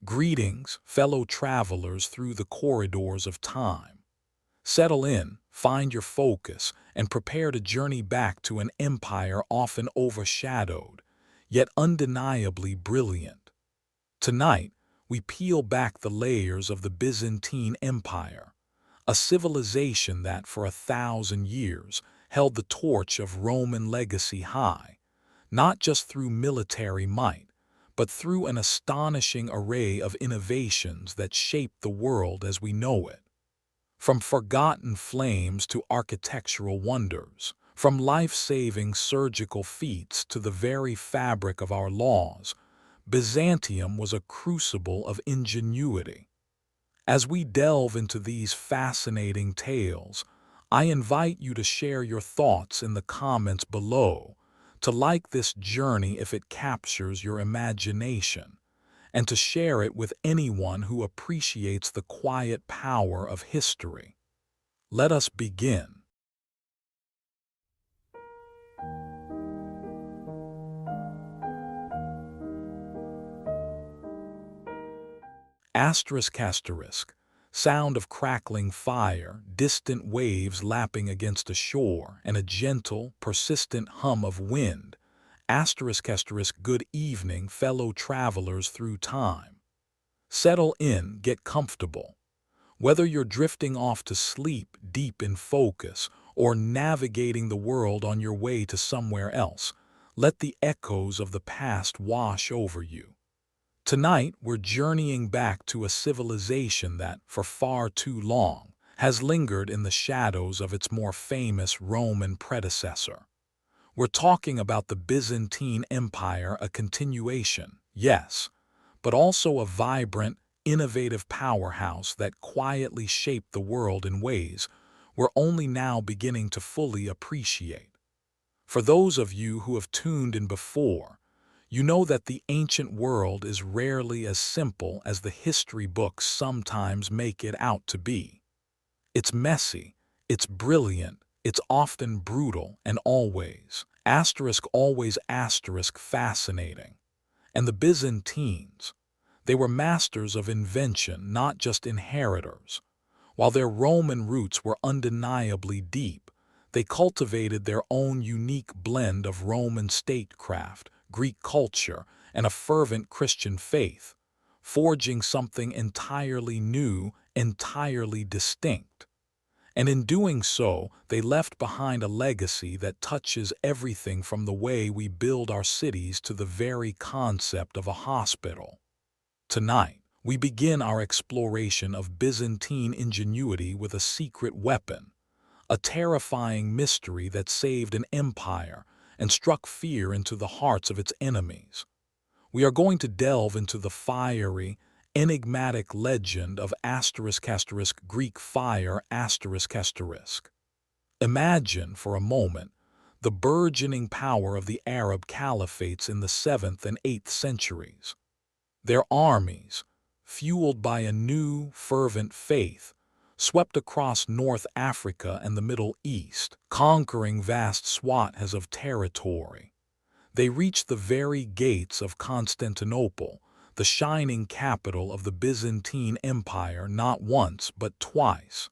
Greetings, fellow travelers through the corridors of time. Settle in, find your focus, and prepare to journey back to an empire often overshadowed, yet undeniably brilliant. Tonight, we peel back the layers of the Byzantine Empire, a civilization that for 1,000 years held the torch of Roman legacy high, not just through military might, but through an astonishing array of innovations that shaped the world as we know it. From forgotten flames to architectural wonders, from life-saving surgical feats to the very fabric of our laws, Byzantium was a crucible of ingenuity. As we delve into these fascinating tales, I invite you to share your thoughts in the comments below, to like this journey if it captures your imagination, and to share it with anyone who appreciates the quiet power of history. Let us begin. Asterisk. Sound of crackling fire, distant waves lapping against a shore, and a gentle, persistent hum of wind. Asterisk. Good evening, fellow travelers through time. Settle in, get comfortable. Whether you're drifting off to sleep deep in focus or navigating the world on your way to somewhere else, let the echoes of the past wash over you. Tonight, we're journeying back to a civilization that, for far too long, has lingered in the shadows of its more famous Roman predecessor. We're talking about the Byzantine Empire, a continuation, yes, but also a vibrant, innovative powerhouse that quietly shaped the world in ways we're only now beginning to fully appreciate. For those of you who have tuned in before, you know that the ancient world is rarely as simple as the history books sometimes make it out to be. It's messy, it's brilliant, it's often brutal, and always fascinating. And the Byzantines, they were masters of invention, not just inheritors. While their Roman roots were undeniably deep, they cultivated their own unique blend of Roman statecraft, Greek culture, and a fervent Christian faith, forging something entirely new, entirely distinct. And in doing so, they left behind a legacy that touches everything from the way we build our cities to the very concept of a hospital. Tonight, we begin our exploration of Byzantine ingenuity with a secret weapon, a terrifying mystery that saved an empire and struck fear into the hearts of its enemies. We are going to delve into the fiery, enigmatic legend of Greek fire. Imagine, for a moment, the burgeoning power of the Arab caliphates in the 7th and 8th centuries. Their armies, fueled by a new, fervent faith, swept across North Africa and the Middle East, conquering vast swaths of territory. They reached the very gates of Constantinople, the shining capital of the Byzantine Empire, not once but twice.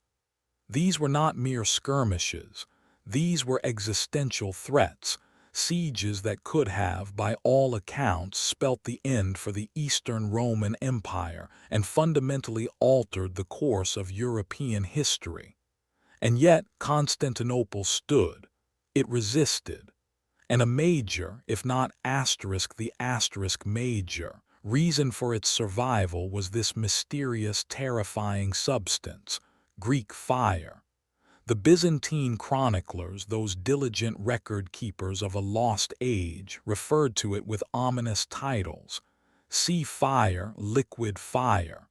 These were not mere skirmishes. These were existential threats, sieges that could have, by all accounts, spelt the end for the Eastern Roman Empire and fundamentally altered the course of European history. And yet Constantinople stood. It resisted. And a major, if not major, reason for its survival was this mysterious, terrifying substance, Greek fire. The Byzantine chroniclers, those diligent record-keepers of a lost age, referred to it with ominous titles: sea fire, liquid fire.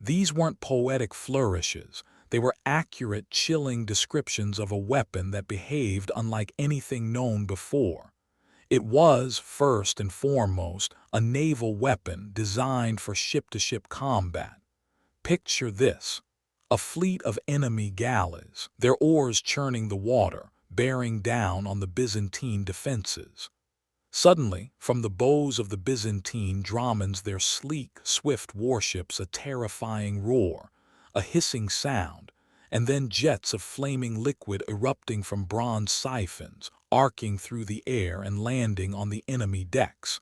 These weren't poetic flourishes. They were accurate, chilling descriptions of a weapon that behaved unlike anything known before. It was, first and foremost, a naval weapon designed for ship-to-ship combat. Picture this: a fleet of enemy galleys, their oars churning the water, bearing down on the Byzantine defenses. Suddenly, from the bows of the Byzantine dromons their sleek, swift warships a terrifying roar, a hissing sound, and then jets of flaming liquid erupting from bronze siphons, arcing through the air and landing on the enemy decks.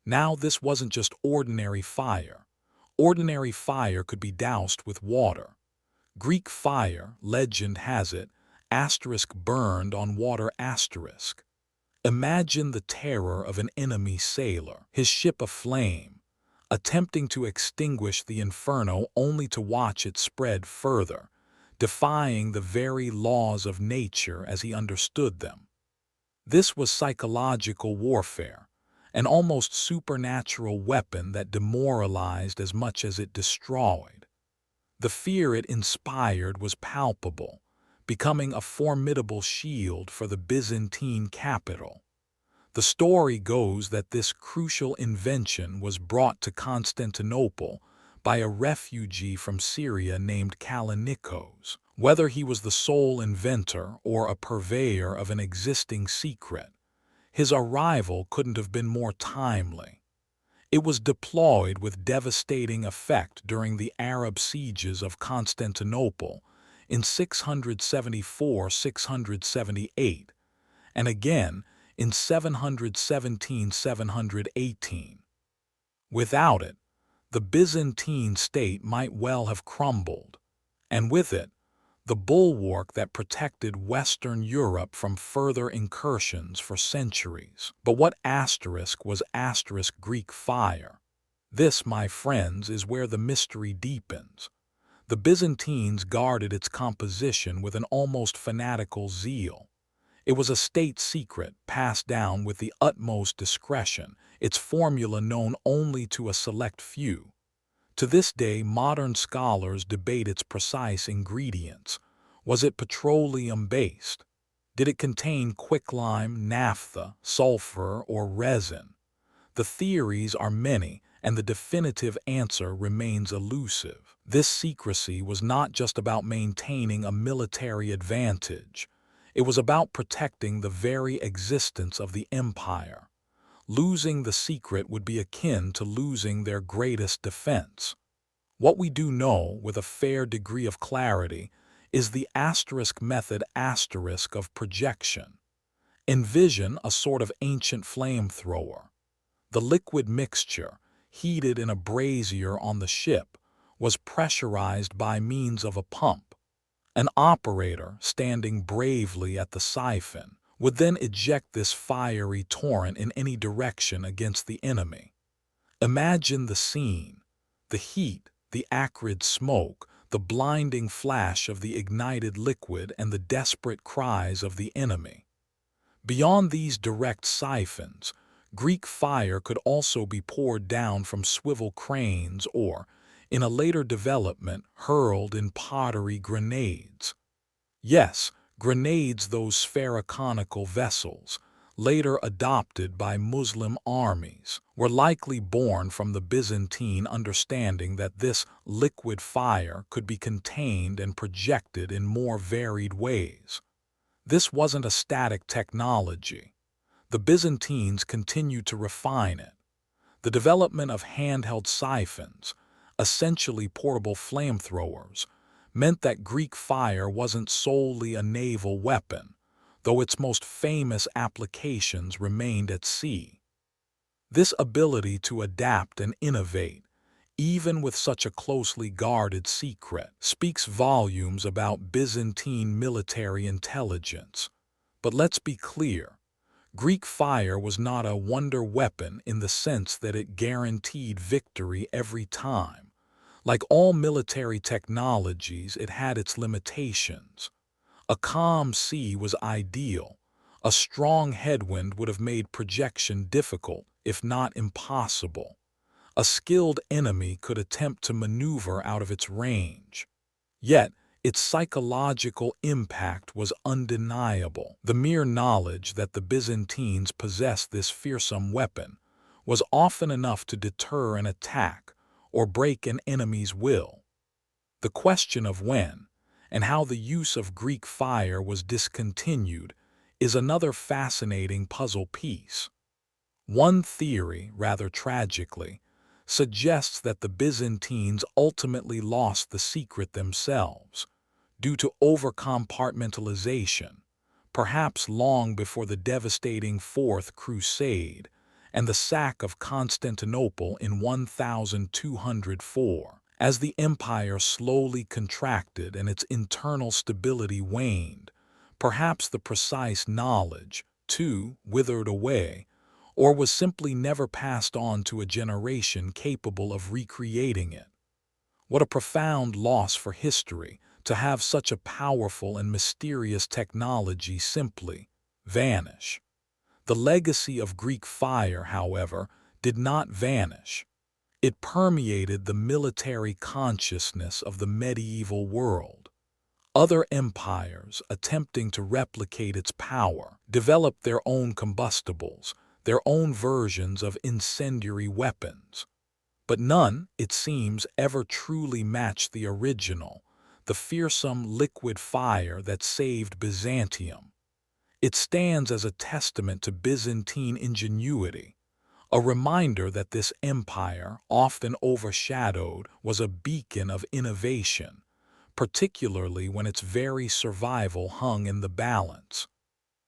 Now this wasn't just ordinary fire. Ordinary fire could be doused with water. Greek fire, legend has it, burned on water. Imagine the terror of an enemy sailor, his ship aflame, attempting to extinguish the inferno only to watch it spread further, defying the very laws of nature as he understood them. This was psychological warfare, an almost supernatural weapon that demoralized as much as it destroyed. The fear it inspired was palpable, becoming a formidable shield for the Byzantine capital. The story goes that this crucial invention was brought to Constantinople by a refugee from Syria named Kallinikos. Whether he was the sole inventor or a purveyor of an existing secret, his arrival couldn't have been more timely. It was deployed with devastating effect during the Arab sieges of Constantinople in 674–678, and again in 717–718. Without it, the Byzantine state might well have crumbled, and with it, the bulwark that protected Western Europe from further incursions for centuries. But what was Greek fire? This, my friends, is where the mystery deepens. The Byzantines guarded its composition with an almost fanatical zeal. It was a state secret passed down with the utmost discretion, its formula known only to a select few. To this day, modern scholars debate its precise ingredients. Was it petroleum-based? Did it contain quicklime, naphtha, sulfur, or resin? The theories are many, and the definitive answer remains elusive. This secrecy was not just about maintaining a military advantage. It was about protecting the very existence of the empire. Losing the secret would be akin to losing their greatest defense. What we do know with a fair degree of clarity is the method of projection. Envision a sort of ancient flamethrower. The liquid mixture, heated in a brazier on the ship, was pressurized by means of a pump. An operator, standing bravely at the siphon, would then eject this fiery torrent in any direction against the enemy. Imagine the scene: the heat, the acrid smoke, the blinding flash of the ignited liquid, and the desperate cries of the enemy. Beyond these direct siphons, Greek fire could also be poured down from swivel cranes or, in a later development, hurled in pottery grenades. Yes, grenades, those sphericonical vessels, later adopted by Muslim armies, were likely born from the Byzantine understanding that this liquid fire could be contained and projected in more varied ways. This wasn't a static technology. The Byzantines continued to refine it. The development of handheld siphons, essentially portable flamethrowers, meant that Greek fire wasn't solely a naval weapon, though its most famous applications remained at sea. This ability to adapt and innovate, even with such a closely guarded secret, speaks volumes about Byzantine military intelligence. But let's be clear, Greek fire was not a wonder weapon in the sense that it guaranteed victory every time. Like all military technologies, it had its limitations. A calm sea was ideal. A strong headwind would have made projection difficult, if not impossible. A skilled enemy could attempt to maneuver out of its range. Yet, its psychological impact was undeniable. The mere knowledge that the Byzantines possessed this fearsome weapon was often enough to deter an attack or break an enemy's will. The question of when and how the use of Greek fire was discontinued is another fascinating puzzle piece. One theory, rather tragically, suggests that the Byzantines ultimately lost the secret themselves, due to over-compartmentalization, perhaps long before the devastating Fourth Crusade and the sack of Constantinople in 1204. As the empire slowly contracted and its internal stability waned, perhaps the precise knowledge, too, withered away, or was simply never passed on to a generation capable of recreating it. What a profound loss for history to have such a powerful and mysterious technology simply vanish. The legacy of Greek fire, however, did not vanish. It permeated the military consciousness of the medieval world. Other empires, attempting to replicate its power, developed their own combustibles, their own versions of incendiary weapons. But none, it seems, ever truly matched the original, the fearsome liquid fire that saved Byzantium. It stands as a testament to Byzantine ingenuity, a reminder that this empire, often overshadowed, was a beacon of innovation, particularly when its very survival hung in the balance.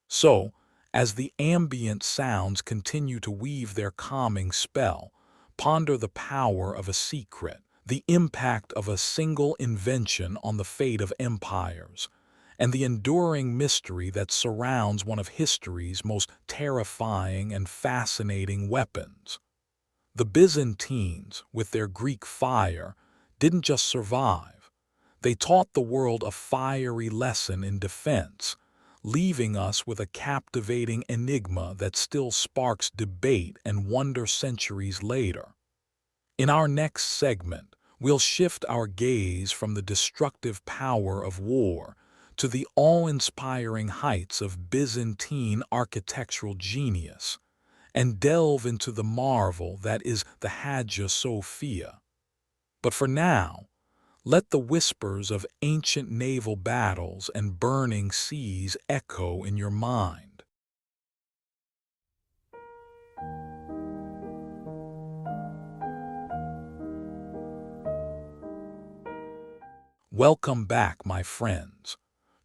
So, as the ambient sounds continue to weave their calming spell, ponder the power of a secret, the impact of a single invention on the fate of empires, and the enduring mystery that surrounds one of history's most terrifying and fascinating weapons. The Byzantines, with their Greek fire, didn't just survive. They taught the world a fiery lesson in defense, leaving us with a captivating enigma that still sparks debate and wonder centuries later. In our next segment, we'll shift our gaze from the destructive power of war to the awe-inspiring heights of Byzantine architectural genius, and delve into the marvel that is the Hagia Sophia. But for now, let the whispers of ancient naval battles and burning seas echo in your mind. Welcome back, my friends.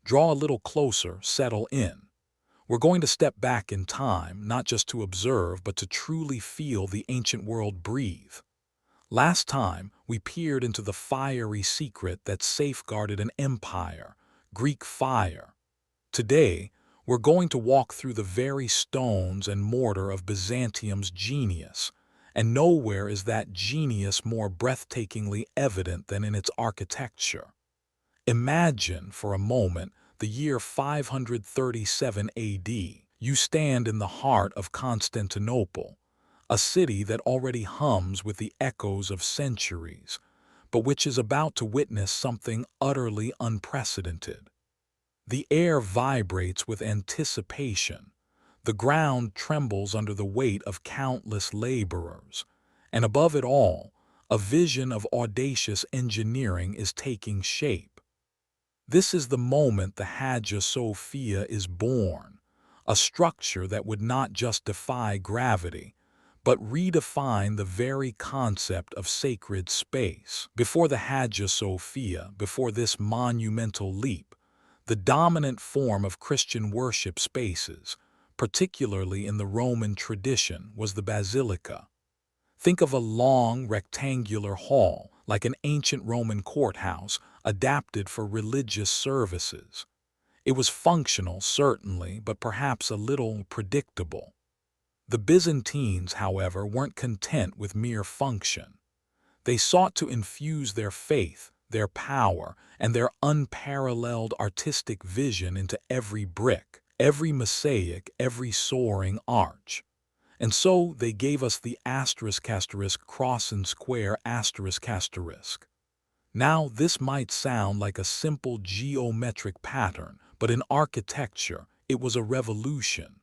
Draw a little closer, settle in. We're going to step back in time, not just to observe, but to truly feel the ancient world breathe. Last time, we peered into the fiery secret that safeguarded an empire, Greek fire. Today, we're going to walk through the very stones and mortar of Byzantium's genius, and nowhere is that genius more breathtakingly evident than in its architecture. Imagine, for a moment, the year 537 AD. You stand in the heart of Constantinople, a city that already hums with the echoes of centuries, but which is about to witness something utterly unprecedented. The air vibrates with anticipation, the ground trembles under the weight of countless laborers, and above it all, a vision of audacious engineering is taking shape. This is the moment the Hagia Sophia is born, a structure that would not just defy gravity, but redefine the very concept of sacred space. Before the Hagia Sophia, before this monumental leap, the dominant form of Christian worship spaces, particularly in the Roman tradition, was the basilica. Think of a long, rectangular hall, like an ancient Roman courthouse, adapted for religious services. It was functional, certainly, but perhaps a little predictable. The Byzantines, however, weren't content with mere function. They sought to infuse their faith, their power, and their unparalleled artistic vision into every brick, every mosaic, every soaring arch. And so they gave us the cross and square **. Now this might sound like a simple geometric pattern, but in architecture it was a revolution.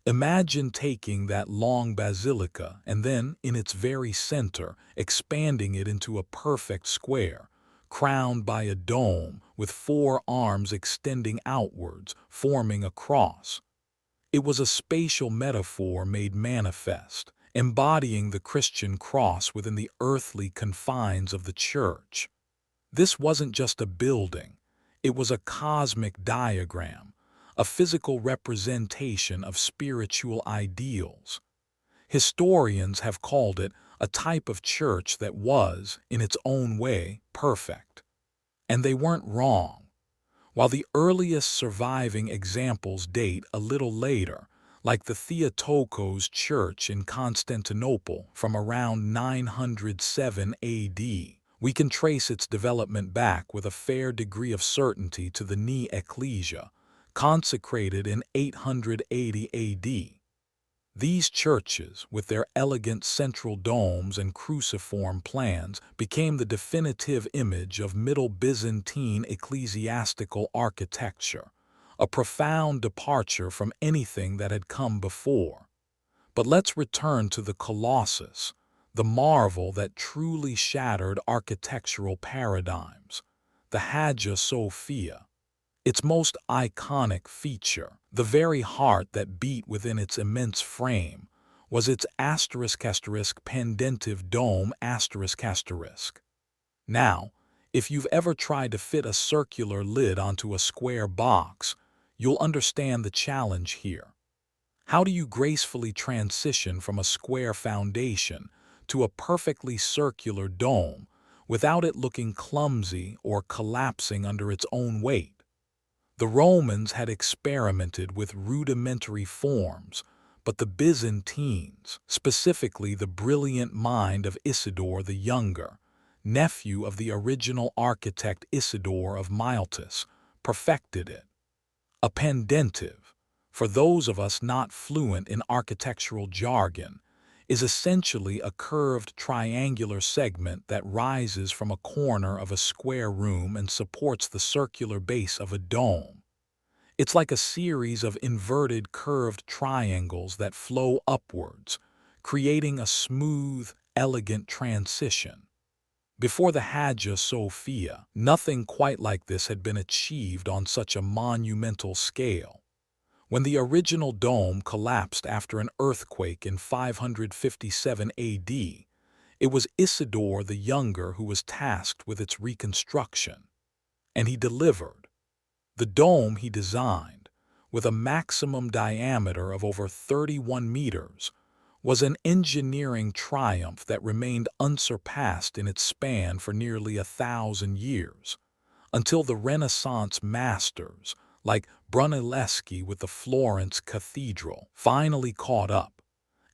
Imagine taking that long basilica and then, in its very center, expanding it into a perfect square, crowned by a dome with 4 arms extending outwards, forming a cross. It was a spatial metaphor made manifest, embodying the Christian cross within the earthly confines of the church. This wasn't just a building, it was a cosmic diagram, a physical representation of spiritual ideals. Historians have called it a type of church that was, in its own way, perfect. And they weren't wrong. While the earliest surviving examples date a little later, like the Theotokos Church in Constantinople from around 907 AD, we can trace its development back with a fair degree of certainty to the Knee Ecclesia, consecrated in 880 AD. These churches, with their elegant central domes and cruciform plans, became the definitive image of Middle Byzantine ecclesiastical architecture, a profound departure from anything that had come before. But let's return to the Colossus, the marvel that truly shattered architectural paradigms, the Hagia Sophia. Its most iconic feature, the very heart that beat within its immense frame, was its pendentive dome. Now, if you've ever tried to fit a circular lid onto a square box, you'll understand the challenge here. How do you gracefully transition from a square foundation to a perfectly circular dome without it looking clumsy or collapsing under its own weight? The Romans had experimented with rudimentary forms, but the Byzantines, specifically the brilliant mind of Isidore the Younger, nephew of the original architect Isidore of Miletus, perfected it. A pendentive, for those of us not fluent in architectural jargon, is essentially a curved triangular segment that rises from a corner of a square room and supports the circular base of a dome. It's like a series of inverted curved triangles that flow upwards, creating a smooth, elegant transition. Before the Hagia Sophia, nothing quite like this had been achieved on such a monumental scale. When the original dome collapsed after an earthquake in 557 AD, it was Isidore the Younger who was tasked with its reconstruction. And he delivered. The dome he designed, with a maximum diameter of over 31 meters, was an engineering triumph that remained unsurpassed in its span for nearly 1,000 years, until the Renaissance masters, like Brunelleschi with the Florence Cathedral, finally caught up.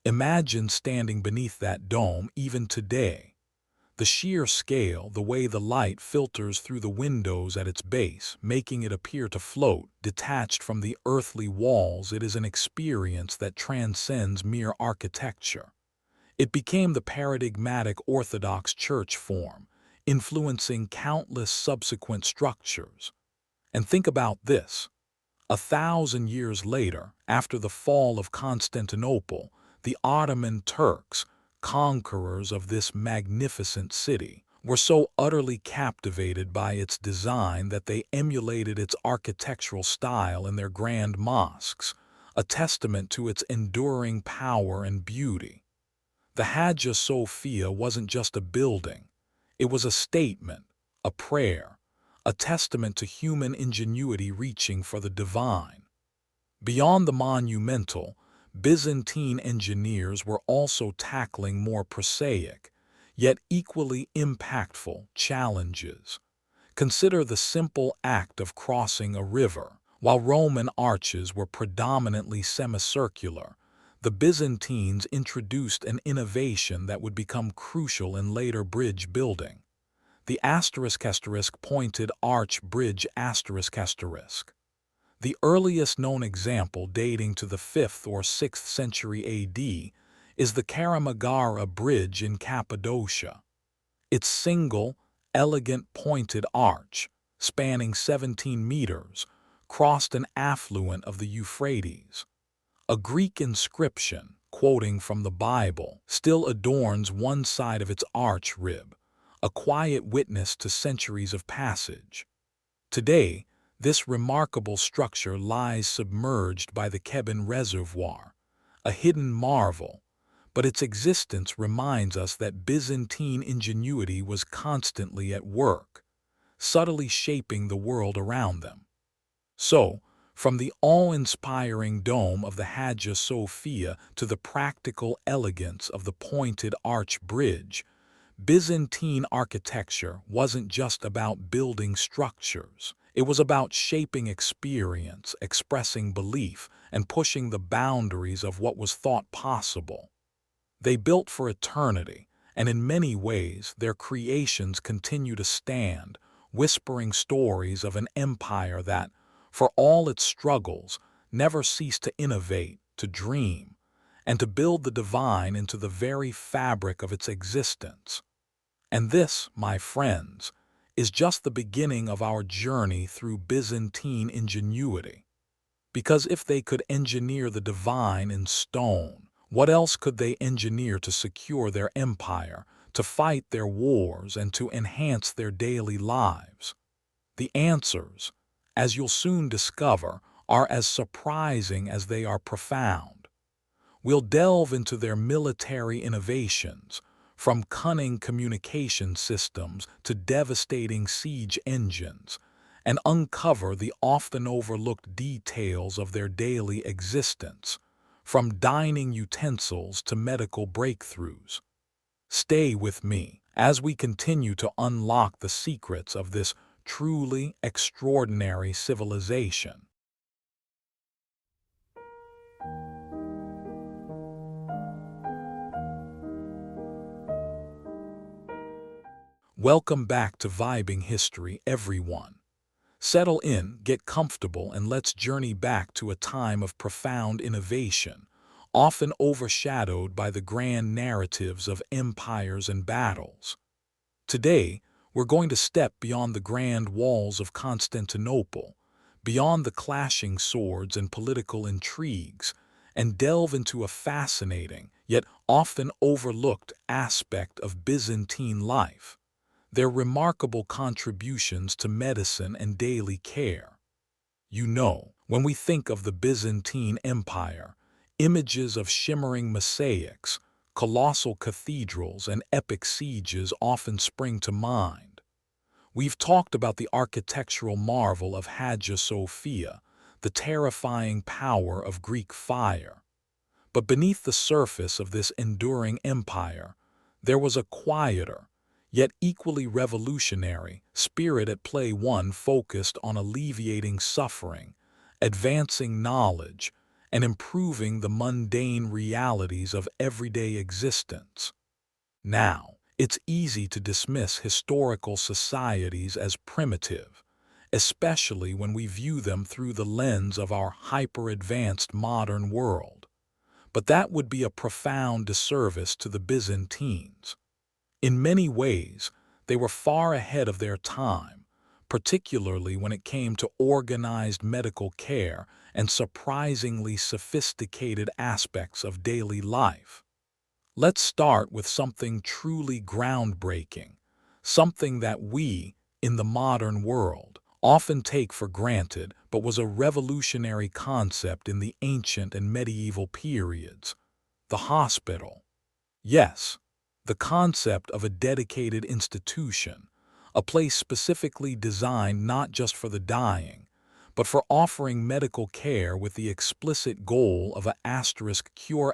Imagine standing beneath that dome even today. The sheer scale, the way the light filters through the windows at its base, making it appear to float, detached from the earthly walls, it is an experience that transcends mere architecture. It became the paradigmatic Orthodox Church form, influencing countless subsequent structures. And think about this. 1,000 years later, after the fall of Constantinople, the Ottoman Turks, conquerors of this magnificent city, were so utterly captivated by its design that they emulated its architectural style in their grand mosques, a testament to its enduring power and beauty. The Hagia Sophia wasn't just a building, it was a statement, a prayer, a testament to human ingenuity reaching for the divine. Beyond the monumental, Byzantine engineers were also tackling more prosaic, yet equally impactful challenges. Consider the simple act of crossing a river. While Roman arches were predominantly semicircular, the Byzantines introduced an innovation that would become crucial in later bridge building: the pointed arch bridge. The earliest known example, dating to the 5th or 6th century AD, is the Karamagara Bridge in Cappadocia. Its single, elegant pointed arch, spanning 17 meters, crossed an affluent of the Euphrates. A Greek inscription, quoting from the Bible, still adorns one side of its arch rib, a quiet witness to centuries of passage. Today, This remarkable structure lies submerged by the Kebun Reservoir, a hidden marvel, but its existence reminds us that Byzantine ingenuity was constantly at work, subtly shaping the world around them. So, from the awe-inspiring dome of the Hagia Sophia to the practical elegance of the pointed arch bridge, Byzantine architecture wasn't just about building structures. It was about shaping experience, expressing belief, and pushing the boundaries of what was thought possible. They built for eternity, and in many ways their creations continue to stand, whispering stories of an empire that, for all its struggles, never ceased to innovate, to dream, and to build the divine into the very fabric of its existence. And this, my friends, is just the beginning of our journey through Byzantine ingenuity. Because if they could engineer the divine in stone, what else could they engineer to secure their empire, to fight their wars, and to enhance their daily lives? The answers, as you'll soon discover, are as surprising as they are profound. We'll delve into their military innovations, from cunning communication systems to devastating siege engines, and uncover the often overlooked details of their daily existence, from dining utensils to medical breakthroughs. Stay with me as we continue to unlock the secrets of this truly extraordinary civilization. Welcome back to Vibing History, everyone. Settle in, get comfortable, and let's journey back to a time of profound innovation, often overshadowed by the grand narratives of empires and battles. Today, we're going to step beyond the grand walls of Constantinople, beyond the clashing swords and political intrigues, and delve into a fascinating, yet often overlooked aspect of Byzantine life: their remarkable contributions to medicine and daily care. When we think of the Byzantine Empire, images of shimmering mosaics, colossal cathedrals, and epic sieges often spring to mind. We've talked about the architectural marvel of Hagia Sophia, the terrifying power of Greek fire. But beneath the surface of this enduring empire, there was a quieter, yet equally revolutionary, spirit at play, one focused on alleviating suffering, advancing knowledge, and improving the mundane realities of everyday existence. Now, it's easy to dismiss historical societies as primitive, especially when we view them through the lens of our hyper-advanced modern world. But that would be a profound disservice to the Byzantines. In many ways, they were far ahead of their time, particularly when it came to organized medical care and surprisingly sophisticated aspects of daily life. Let's start with something truly groundbreaking, something that we, in the modern world, often take for granted but was a revolutionary concept in the ancient and medieval periods: the hospital. Yes, the concept of a dedicated institution, a place specifically designed not just for the dying, but for offering medical care with the explicit goal of a cure.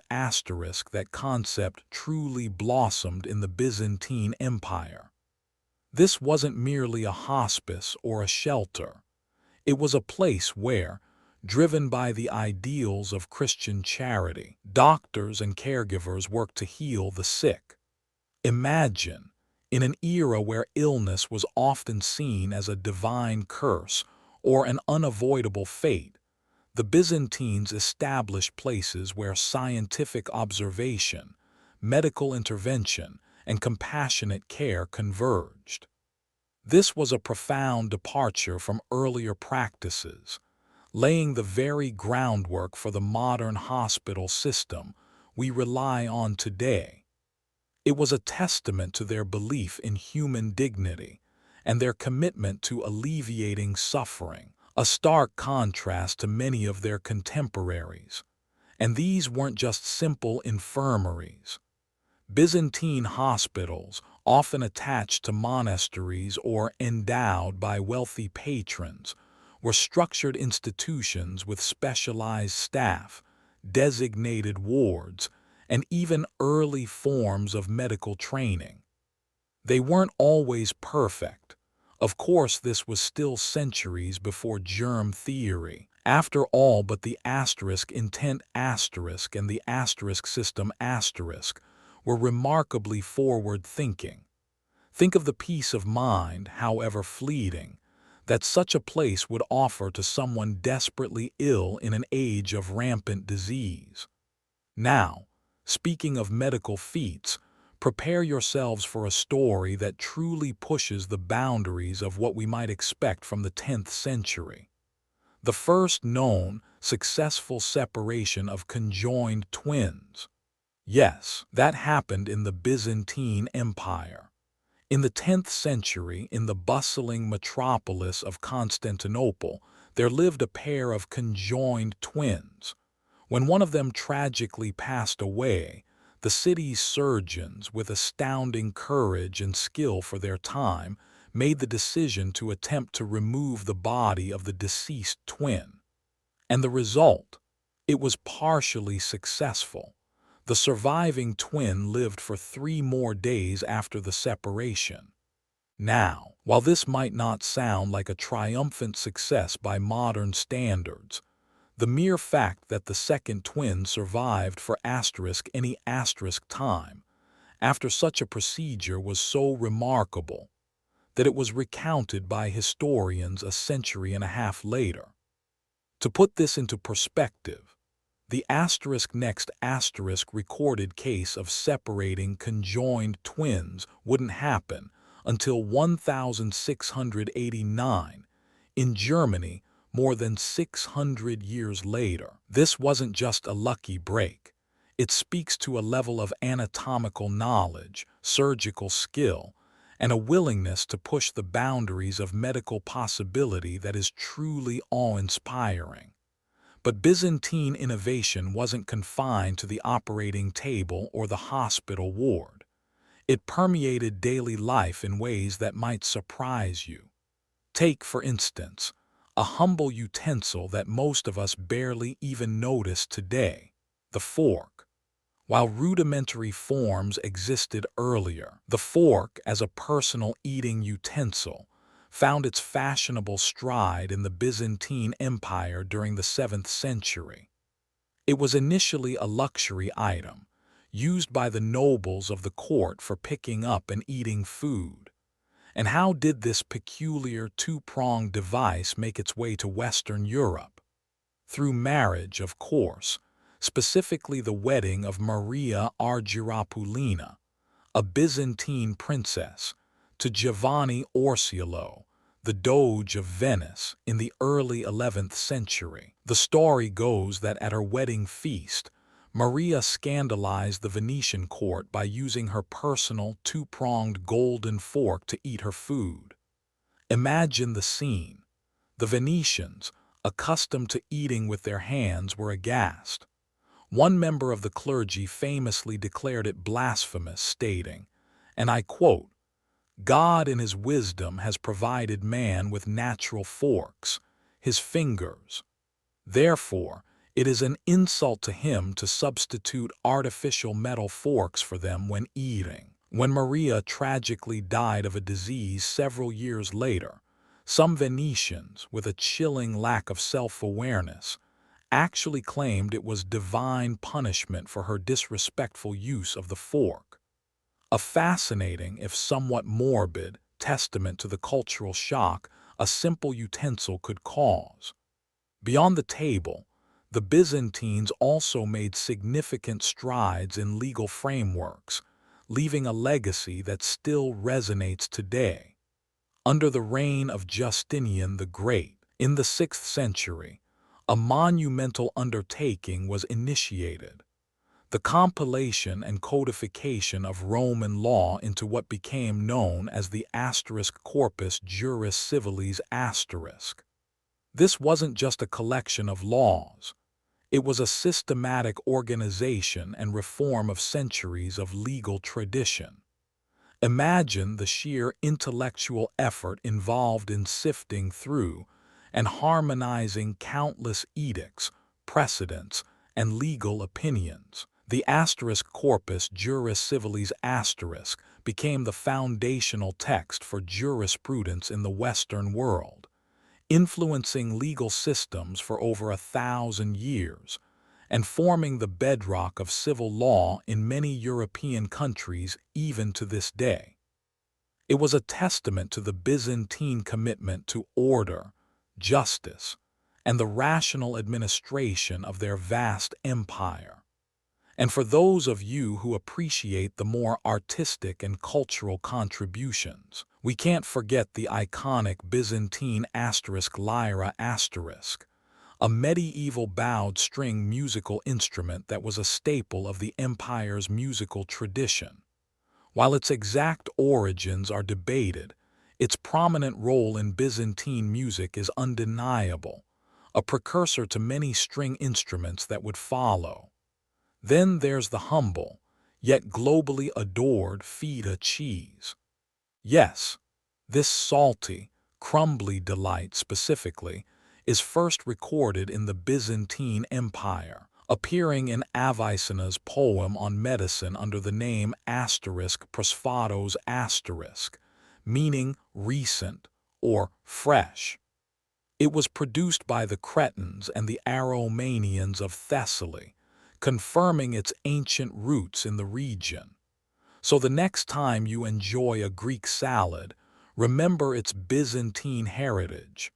That concept truly blossomed in the Byzantine Empire. This wasn't merely a hospice or a shelter. It was a place where, driven by the ideals of Christian charity, doctors and caregivers worked to heal the sick. Imagine, in an era where illness was often seen as a divine curse or an unavoidable fate, the Byzantines established places where scientific observation, medical intervention, and compassionate care converged. This was a profound departure from earlier practices, laying the very groundwork for the modern hospital system we rely on today. It was a testament to their belief in human dignity and their commitment to alleviating suffering, a stark contrast to many of their contemporaries. And these weren't just simple infirmaries. Byzantine hospitals, often attached to monasteries or endowed by wealthy patrons, were structured institutions with specialized staff, designated wards, and even early forms of medical training. They weren't always perfect. Of course, this was still centuries before germ theory. After all, but the intent and the system were remarkably forward-thinking. Think of the peace of mind, however fleeting, that such a place would offer to someone desperately ill in an age of rampant disease. Now, speaking of medical feats, prepare yourselves for a story that truly pushes the boundaries of what we might expect from the 10th century. The first known, successful separation of conjoined twins. Yes, that happened in the Byzantine Empire. In the 10th century, in the bustling metropolis of Constantinople, there lived a pair of conjoined twins. When one of them tragically passed away, the city's surgeons, with astounding courage and skill for their time, made the decision to attempt to remove the body of the deceased twin. And the result? It was partially successful. The surviving twin lived for 3 more days after the separation. Now, while this might not sound like a triumphant success by modern standards, the mere fact that the second twin survived for any time after such a procedure was so remarkable that it was recounted by historians a century and a half later. To put this into perspective, the next recorded case of separating conjoined twins wouldn't happen until 1689 in Germany, more than 600 years later. This wasn't just a lucky break. It speaks to a level of anatomical knowledge, surgical skill, and a willingness to push the boundaries of medical possibility that is truly awe-inspiring. But Byzantine innovation wasn't confined to the operating table or the hospital ward. It permeated daily life in ways that might surprise you. Take, for instance, a humble utensil that most of us barely even notice today, the fork. While rudimentary forms existed earlier, the fork as a personal eating utensil found its fashionable stride in the Byzantine Empire during the 7th century. It was initially a luxury item, used by the nobles of the court for picking up and eating food. And how did this peculiar two-pronged device make its way to Western Europe? Through marriage, of course, specifically the wedding of Maria Argyropulina, a Byzantine princess, to Giovanni Orseolo, the Doge of Venice, in the early 11th century. The story goes that at her wedding feast, Maria scandalized the Venetian court by using her personal two-pronged golden fork to eat her food. Imagine the scene. The Venetians, accustomed to eating with their hands, were aghast. One member of the clergy famously declared it blasphemous, stating, and I quote, "God in his wisdom has provided man with natural forks, his fingers. Therefore, it is an insult to him to substitute artificial metal forks for them when eating." When Maria tragically died of a disease several years later, some Venetians, with a chilling lack of self-awareness, actually claimed it was divine punishment for her disrespectful use of the fork. A fascinating, if somewhat morbid, testament to the cultural shock a simple utensil could cause. Beyond the table, the Byzantines also made significant strides in legal frameworks, leaving a legacy that still resonates today. Under the reign of Justinian the Great, in the 6th century, a monumental undertaking was initiated: the compilation and codification of Roman law into what became known as the Corpus Juris Civilis *. This wasn't just a collection of laws. It was a systematic organization and reform of centuries of legal tradition. Imagine the sheer intellectual effort involved in sifting through and harmonizing countless edicts, precedents, and legal opinions. The asterisk corpus juris civilis asterisk became the foundational text for jurisprudence in the Western world, influencing legal systems for over 1,000 years and forming the bedrock of civil law in many European countries even to this day. It was a testament to the Byzantine commitment to order, justice, and the rational administration of their vast empire. And for those of you who appreciate the more artistic and cultural contributions, we can't forget the iconic Byzantine asterisk lyra asterisk, a medieval bowed string musical instrument that was a staple of the empire's musical tradition. While its exact origins are debated, its prominent role in Byzantine music is undeniable, a precursor to many string instruments that would follow. Then there's the humble, yet globally adored feta cheese. Yes, this salty, crumbly delight specifically is first recorded in the Byzantine Empire, appearing in Avicenna's poem on medicine under the name asterisk prosphatos asterisk, meaning recent or fresh. It was produced by the Cretans and the Aromanians of Thessaly, confirming its ancient roots in the region. So the next time you enjoy a Greek salad, remember its Byzantine heritage.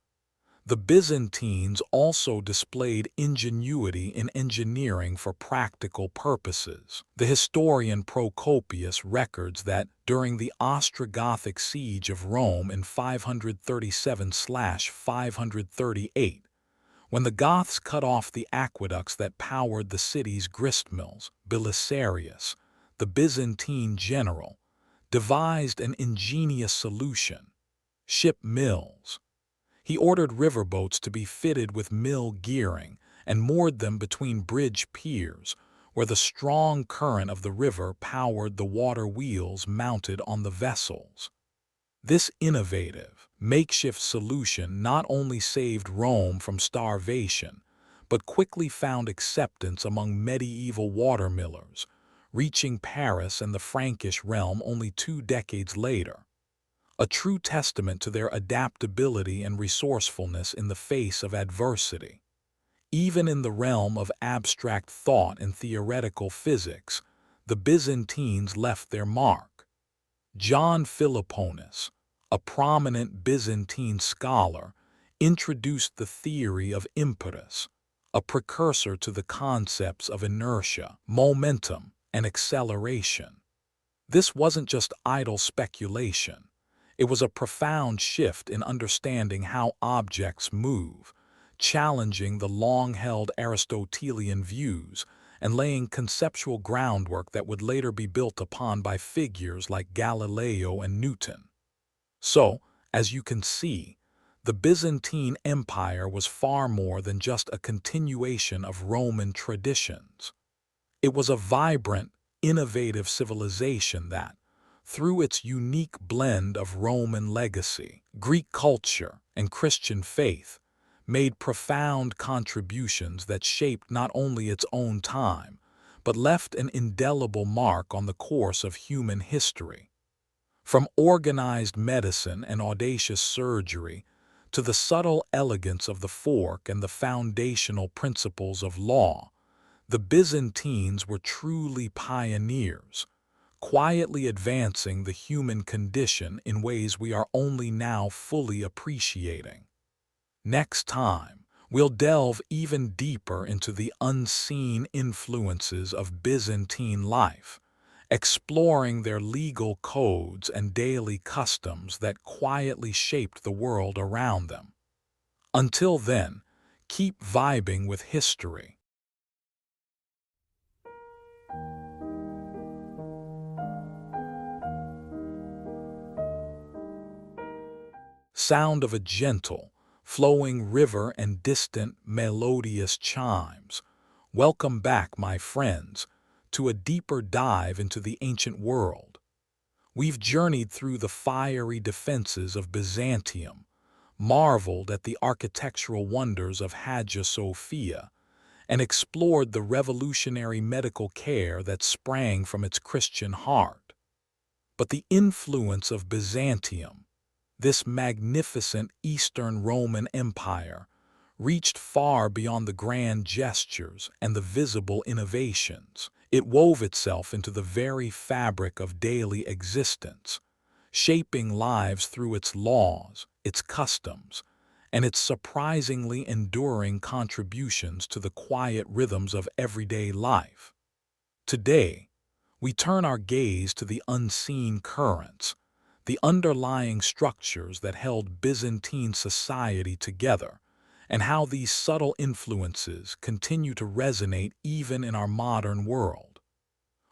The Byzantines also displayed ingenuity in engineering for practical purposes. The historian Procopius records that during the Ostrogothic siege of Rome in 537/538, when the Goths cut off the aqueducts that powered the city's gristmills, Belisarius, the Byzantine general, devised an ingenious solution: ship mills. He ordered riverboats to be fitted with mill gearing and moored them between bridge piers, where the strong current of the river powered the water wheels mounted on the vessels. This innovative, makeshift solution not only saved Rome from starvation, but quickly found acceptance among medieval watermillers, reaching Paris and the Frankish realm only 2 decades later. A true testament to their adaptability and resourcefulness in the face of adversity. Even in the realm of abstract thought and theoretical physics, the Byzantines left their mark. John Philoponus, a prominent Byzantine scholar, introduced the theory of impetus, a precursor to the concepts of inertia, momentum, and acceleration. This wasn't just idle speculation. It was a profound shift in understanding how objects move, challenging the long-held Aristotelian views and laying conceptual groundwork that would later be built upon by figures like Galileo and Newton. So, as you can see, the Byzantine Empire was far more than just a continuation of Roman traditions. It was a vibrant, innovative civilization that, through its unique blend of Roman legacy, Greek culture, and Christian faith, made profound contributions that shaped not only its own time, but left an indelible mark on the course of human history. From organized medicine and audacious surgery to the subtle elegance of the fork and the foundational principles of law, the Byzantines were truly pioneers, quietly advancing the human condition in ways we are only now fully appreciating. Next time, we'll delve even deeper into the unseen influences of Byzantine life, exploring their legal codes and daily customs that quietly shaped the world around them. Until then, keep vibing with history. Sound of a gentle, flowing river and distant melodious chimes. Welcome back, my friends, to a deeper dive into the ancient world. We've journeyed through the fiery defenses of Byzantium, marveled at the architectural wonders of Hagia Sophia, and explored the revolutionary medical care that sprang from its Christian heart. But the influence of Byzantium, this magnificent Eastern Roman Empire, reached far beyond the grand gestures and the visible innovations. It wove itself into the very fabric of daily existence, shaping lives through its laws, its customs, and its surprisingly enduring contributions to the quiet rhythms of everyday life. Today, we turn our gaze to the unseen currents, the underlying structures that held Byzantine society together, and how these subtle influences continue to resonate even in our modern world.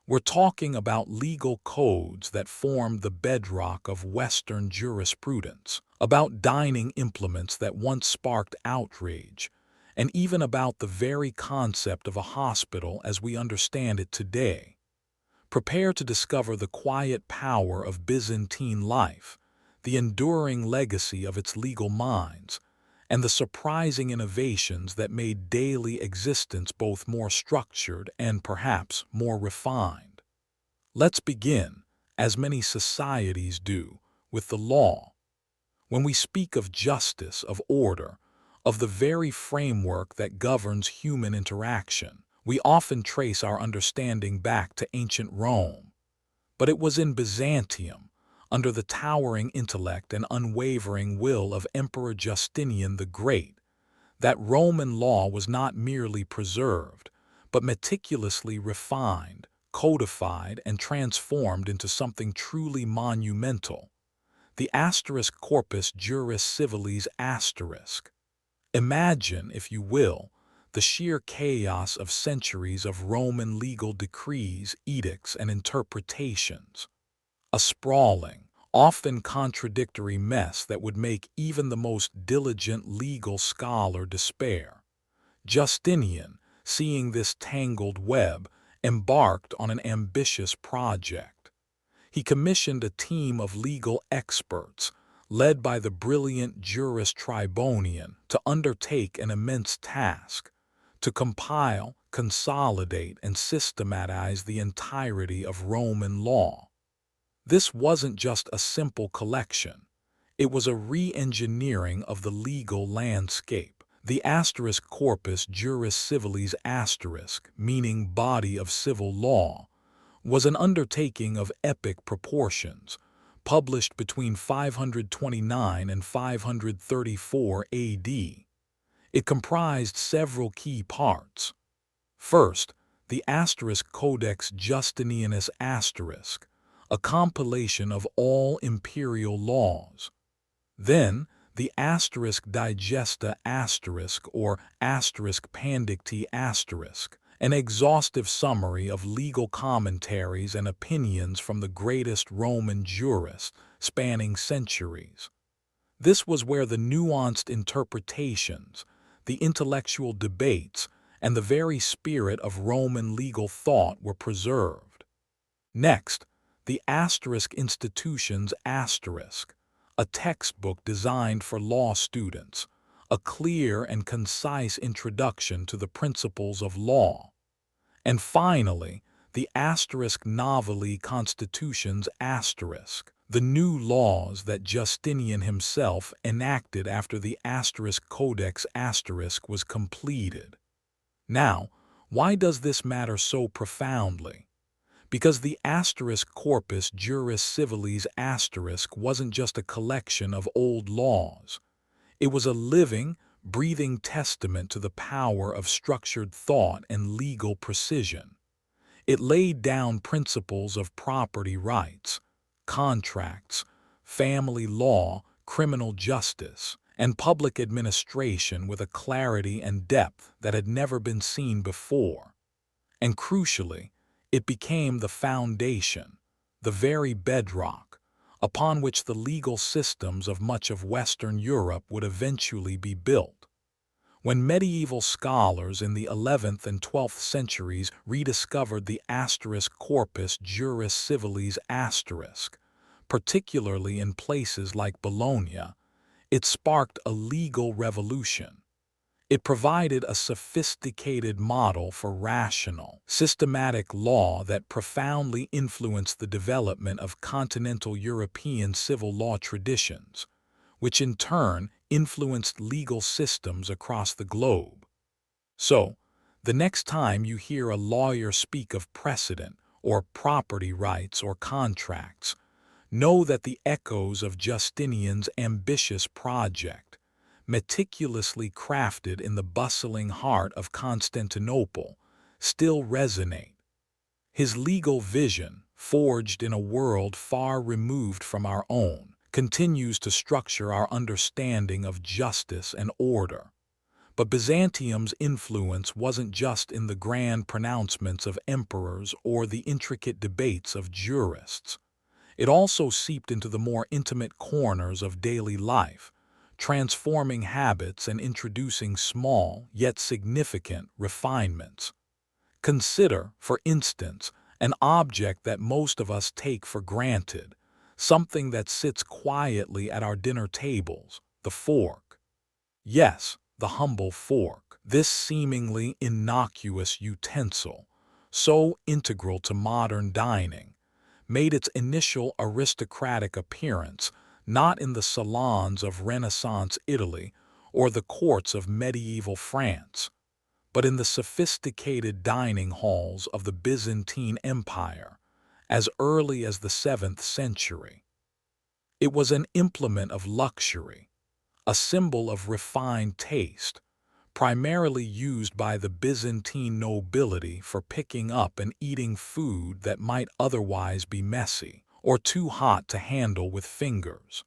We're talking about legal codes that formed the bedrock of Western jurisprudence, about dining implements that once sparked outrage, and even about the very concept of a hospital as we understand it today. Prepare to discover the quiet power of Byzantine life, the enduring legacy of its legal minds, and the surprising innovations that made daily existence both more structured and perhaps more refined. Let's begin, as many societies do, with the law. When we speak of justice, of order, of the very framework that governs human interaction, we often trace our understanding back to ancient Rome. But it was in Byzantium, under the towering intellect and unwavering will of Emperor Justinian the Great, that Roman law was not merely preserved, but meticulously refined, codified, and transformed into something truly monumental. The Corpus Juris Civilis asterisk. Imagine, if you will, the sheer chaos of centuries of Roman legal decrees, edicts, and interpretations. A sprawling, often contradictory mess that would make even the most diligent legal scholar despair. Justinian, seeing this tangled web, embarked on an ambitious project. He commissioned a team of legal experts, led by the brilliant jurist Tribonian, to undertake an immense task, to compile, consolidate, and systematize the entirety of Roman law. This wasn't just a simple collection. It was a re-engineering of the legal landscape. The Corpus Juris Civilis meaning body of civil law, was an undertaking of epic proportions, published between 529 and 534 AD. It comprised several key parts. First, the Codex Justinianus a compilation of all imperial laws. Then, the Digesta or Pandicti an exhaustive summary of legal commentaries and opinions from the greatest Roman jurists spanning centuries. This was where the nuanced interpretations, the intellectual debates, and the very spirit of Roman legal thought were preserved. Next, the Institutions a textbook designed for law students, a clear and concise introduction to the principles of law. And finally, the Noveli Constitutions the new laws that Justinian himself enacted after the Codex was completed. Now, why does this matter so profoundly? Because the Corpus Juris Civilis wasn't just a collection of old laws. It was a living, breathing testament to the power of structured thought and legal precision. It laid down principles of property rights, contracts, family law, criminal justice, and public administration with a clarity and depth that had never been seen before. And crucially, it became the foundation, the very bedrock, upon which the legal systems of much of Western Europe would eventually be built. When medieval scholars in the 11th and 12th centuries rediscovered the corpus juris civilis particularly in places like Bologna, it sparked a legal revolution. It provided a sophisticated model for rational, systematic law that profoundly influenced the development of continental European civil law traditions, which in turn influenced legal systems across the globe. So, the next time you hear a lawyer speak of precedent or property rights or contracts, know that the echoes of Justinian's ambitious project, meticulously crafted in the bustling heart of Constantinople, still resonate. His legal vision, forged in a world far removed from our own, continues to structure our understanding of justice and order. But Byzantium's influence wasn't just in the grand pronouncements of emperors or the intricate debates of jurists. It also seeped into the more intimate corners of daily life, transforming habits and introducing small yet significant refinements. Consider, for instance, an object that most of us take for granted, something that sits quietly at our dinner tables, the fork. Yes, the humble fork, this seemingly innocuous utensil, so integral to modern dining, made its initial aristocratic appearance not in the salons of Renaissance Italy or the courts of medieval France, but in the sophisticated dining halls of the Byzantine Empire as early as the 7th century. It was an implement of luxury, a symbol of refined taste, primarily used by the Byzantine nobility for picking up and eating food that might otherwise be messy or too hot to handle with fingers.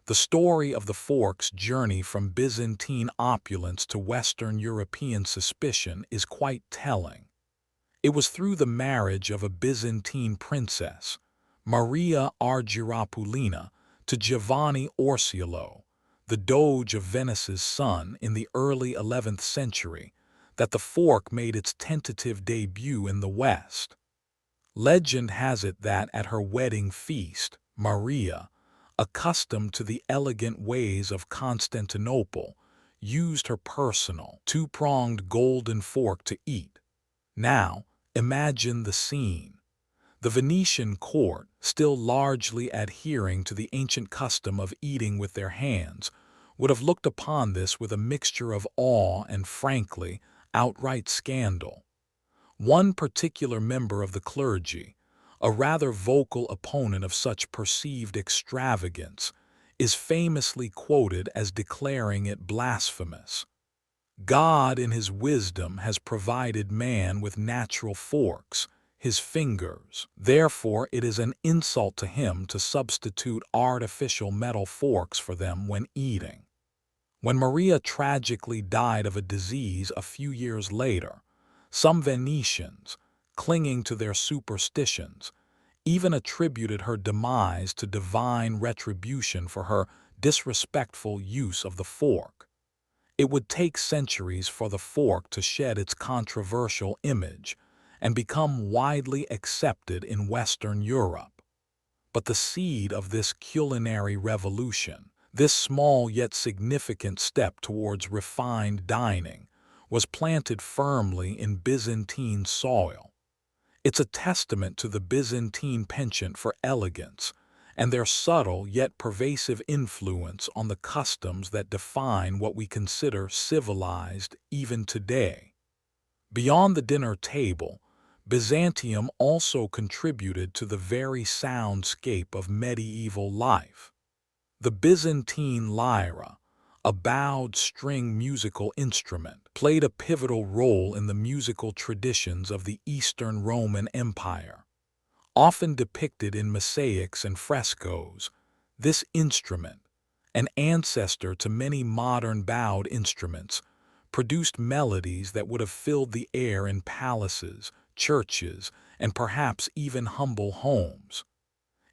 The story of the fork's journey from Byzantine opulence to Western European suspicion is quite telling. It was through the marriage of a Byzantine princess, Maria Argyropulina, to Giovanni Orseolo, the Doge of Venice's son in the early 11th century, that the fork made its tentative debut in the West. Legend has it that at her wedding feast, Maria, accustomed to the elegant ways of Constantinople, used her personal, two-pronged golden fork to eat. Now, imagine the scene. The Venetian court, still largely adhering to the ancient custom of eating with their hands, would have looked upon this with a mixture of awe and, frankly, outright scandal. One particular member of the clergy, a rather vocal opponent of such perceived extravagance, is famously quoted as declaring it blasphemous. God in his wisdom has provided man with natural forks, his fingers. Therefore, it is an insult to him to substitute artificial metal forks for them when eating. When Maria tragically died of a disease a few years later, some Venetians, clinging to their superstitions, even attributed her demise to divine retribution for her disrespectful use of the fork. It would take centuries for the fork to shed its controversial image and become widely accepted in Western Europe. But the seed of this culinary revolution, this small yet significant step towards refined dining, was planted firmly in Byzantine soil. It's a testament to the Byzantine penchant for elegance and their subtle yet pervasive influence on the customs that define what we consider civilized even today. Beyond the dinner table, Byzantium also contributed to the very soundscape of medieval life. The Byzantine lyra, a bowed string musical instrument, played a pivotal role in the musical traditions of the Eastern Roman Empire. Often depicted in mosaics and frescoes, this instrument, an ancestor to many modern bowed instruments, produced melodies that would have filled the air in palaces, churches, and perhaps even humble homes.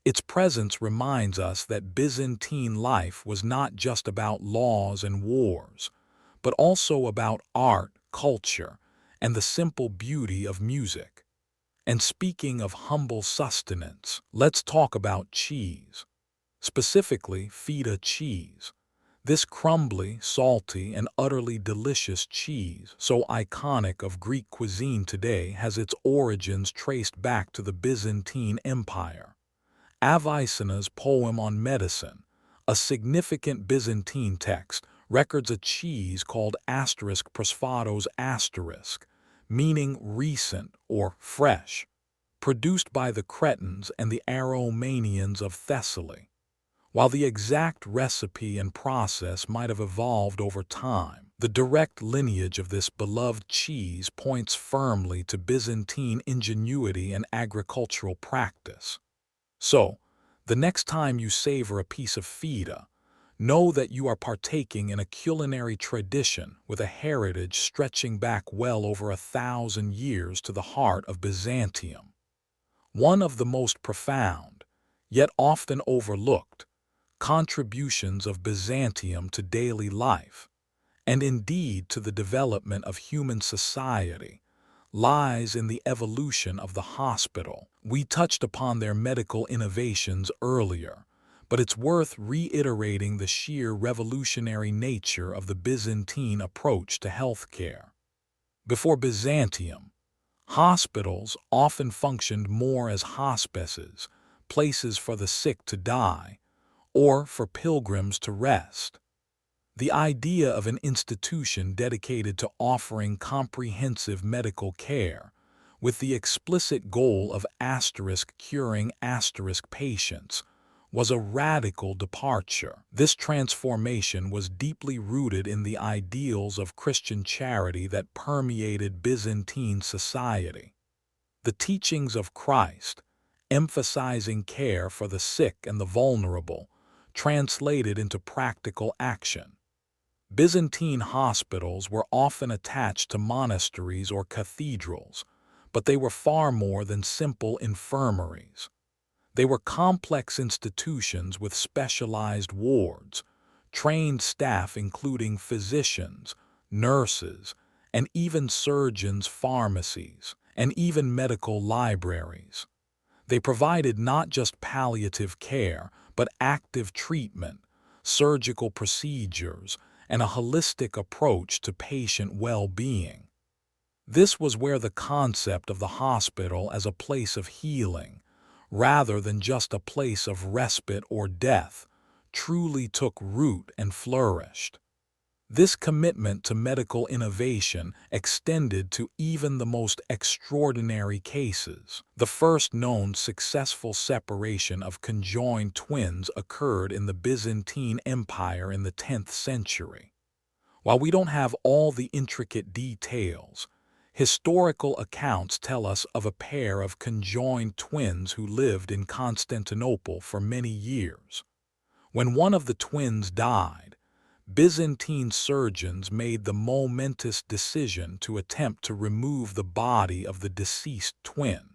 Its presence reminds us that Byzantine life was not just about laws and wars, but also about art, culture, and the simple beauty of music. And speaking of humble sustenance, let's talk about cheese, specifically feta cheese. This crumbly, salty, and utterly delicious cheese, so iconic of Greek cuisine today, has its origins traced back to the Byzantine Empire. Avicenna's poem on medicine, a significant Byzantine text, records a cheese called *prosophatos*, meaning recent or fresh, produced by the Cretans and the Aromanians of Thessaly. While the exact recipe and process might have evolved over time, the direct lineage of this beloved cheese points firmly to Byzantine ingenuity and agricultural practice. So, the next time you savor a piece of feta, know that you are partaking in a culinary tradition with a heritage stretching back well over 1,000 years to the heart of Byzantium. One of the most profound, yet often overlooked, contributions of Byzantium to daily life, and indeed to the development of human society, lies in the evolution of the hospital. We touched upon their medical innovations earlier, but it's worth reiterating the sheer revolutionary nature of the Byzantine approach to healthcare. Before Byzantium, hospitals often functioned more as hospices, places for the sick to die, or for pilgrims to rest. The idea of an institution dedicated to offering comprehensive medical care, with the explicit goal of curing patients, was a radical departure. This transformation was deeply rooted in the ideals of Christian charity that permeated Byzantine society. The teachings of Christ, emphasizing care for the sick and the vulnerable, translated into practical action. Byzantine hospitals were often attached to monasteries or cathedrals, but they were far more than simple infirmaries. They were complex institutions with specialized wards, trained staff including physicians, nurses, and even surgeons, pharmacies, and even medical libraries. They provided not just palliative care, but active treatment, surgical procedures, and a holistic approach to patient well-being. This was where the concept of the hospital as a place of healing, rather than just a place of respite or death, truly took root and flourished. This commitment to medical innovation extended to even the most extraordinary cases. The first known successful separation of conjoined twins occurred in the Byzantine Empire in the 10th century. While we don't have all the intricate details, historical accounts tell us of a pair of conjoined twins who lived in Constantinople for many years. When one of the twins died, Byzantine surgeons made the momentous decision to attempt to remove the body of the deceased twin.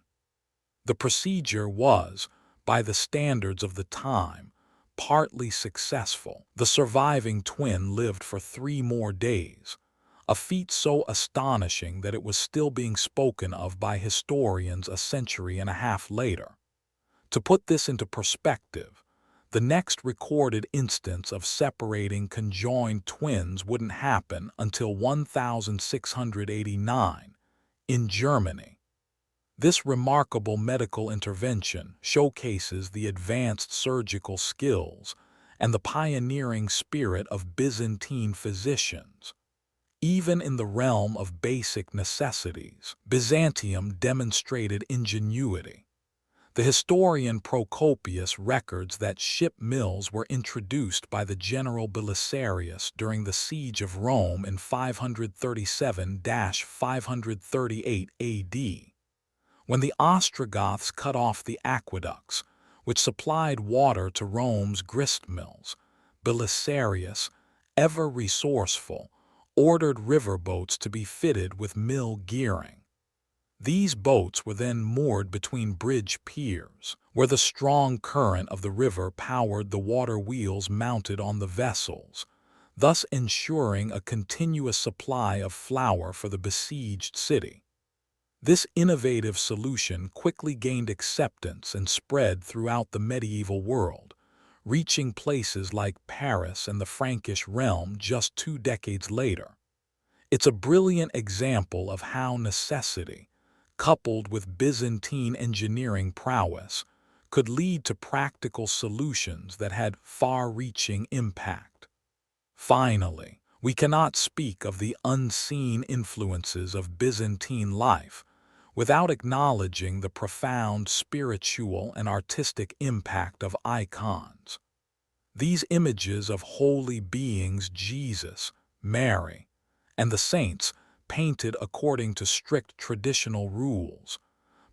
The procedure was, by the standards of the time, partly successful. The surviving twin lived for 3 more days, a feat so astonishing that it was still being spoken of by historians a century and a half later. To put this into perspective, the next recorded instance of separating conjoined twins wouldn't happen until 1689, in Germany. This remarkable medical intervention showcases the advanced surgical skills and the pioneering spirit of Byzantine physicians. Even in the realm of basic necessities, Byzantium demonstrated ingenuity. The historian Procopius records that ship mills were introduced by the general Belisarius during the siege of Rome in 537–538 AD. When the Ostrogoths cut off the aqueducts, which supplied water to Rome's grist mills, Belisarius, ever resourceful, ordered riverboats to be fitted with mill gearing. These boats were then moored between bridge piers, where the strong current of the river powered the water wheels mounted on the vessels, thus ensuring a continuous supply of flour for the besieged city. This innovative solution quickly gained acceptance and spread throughout the medieval world, reaching places like Paris and the Frankish realm just 2 decades later. It's a brilliant example of how necessity, coupled with Byzantine engineering prowess, could lead to practical solutions that had far-reaching impact. Finally, we cannot speak of the unseen influences of Byzantine life without acknowledging the profound spiritual and artistic impact of icons. These images of holy beings, Jesus, Mary, and the saints, painted according to strict traditional rules,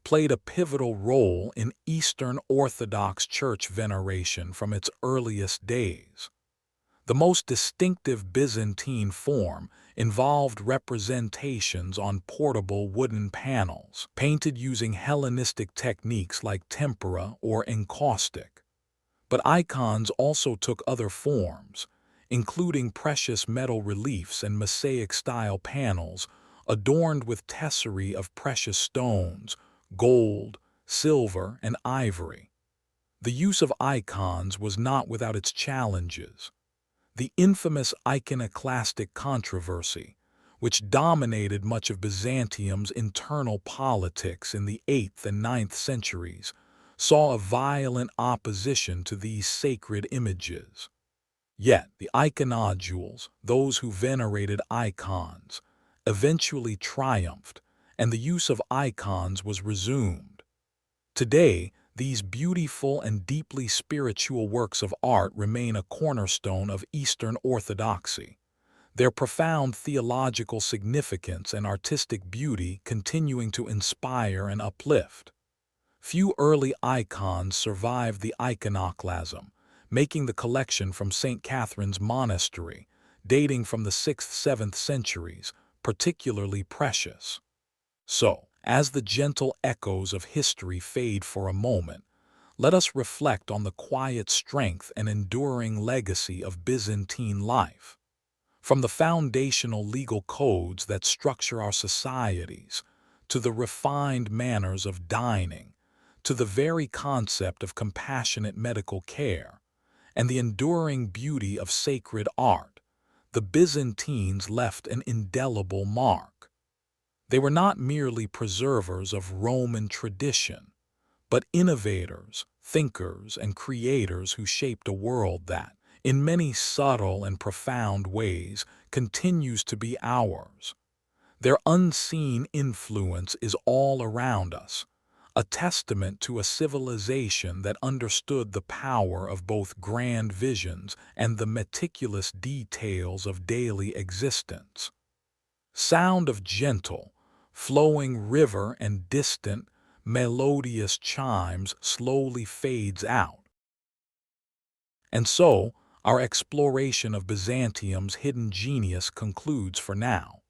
played a pivotal role in Eastern Orthodox Church veneration from its earliest days. The most distinctive Byzantine form involved representations on portable wooden panels, painted using Hellenistic techniques like tempera or encaustic. But icons also took other forms, including precious metal reliefs and mosaic-style panels adorned with tesserae of precious stones, gold, silver, and ivory. The use of icons was not without its challenges. The infamous iconoclastic controversy, which dominated much of Byzantium's internal politics in the 8th and 9th centuries, saw a violent opposition to these sacred images. Yet the iconodules, those who venerated icons, eventually triumphed, and the use of icons was resumed. Today, these beautiful and deeply spiritual works of art remain a cornerstone of Eastern Orthodoxy, their profound theological significance and artistic beauty continuing to inspire and uplift. Few early icons survived the iconoclasm, making the collection from St. Catherine's Monastery, dating from the 6th–7th centuries, particularly precious. So, as the gentle echoes of history fade for a moment, let us reflect on the quiet strength and enduring legacy of Byzantine life. From the foundational legal codes that structure our societies, to the refined manners of dining, to the very concept of compassionate medical care, and the enduring beauty of sacred art, the Byzantines left an indelible mark. They were not merely preservers of Roman tradition, but innovators, thinkers, and creators who shaped a world that, in many subtle and profound ways, continues to be ours. Their unseen influence is all around us, a testament to a civilization that understood the power of both grand visions and the meticulous details of daily existence. Sound of gentle, flowing river and distant, melodious chimes slowly fades out. And so, our exploration of Byzantium's hidden genius concludes for now.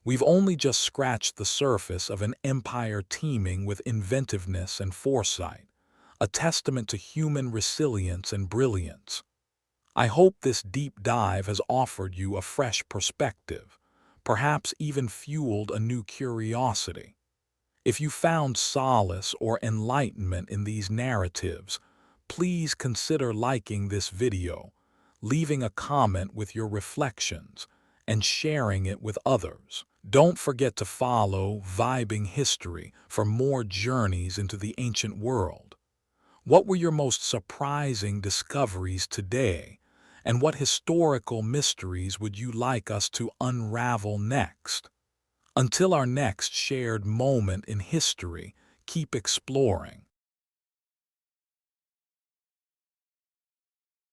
We've only just scratched the surface of an empire teeming with inventiveness and foresight, a testament to human resilience and brilliance. I hope this deep dive has offered you a fresh perspective, perhaps even fueled a new curiosity. If you found solace or enlightenment in these narratives, please consider liking this video, leaving a comment with your reflections, and sharing it with others. Don't forget to follow Vibing History for more journeys into the ancient world. What were your most surprising discoveries today, and what historical mysteries would you like us to unravel next? Until our next shared moment in history, keep exploring,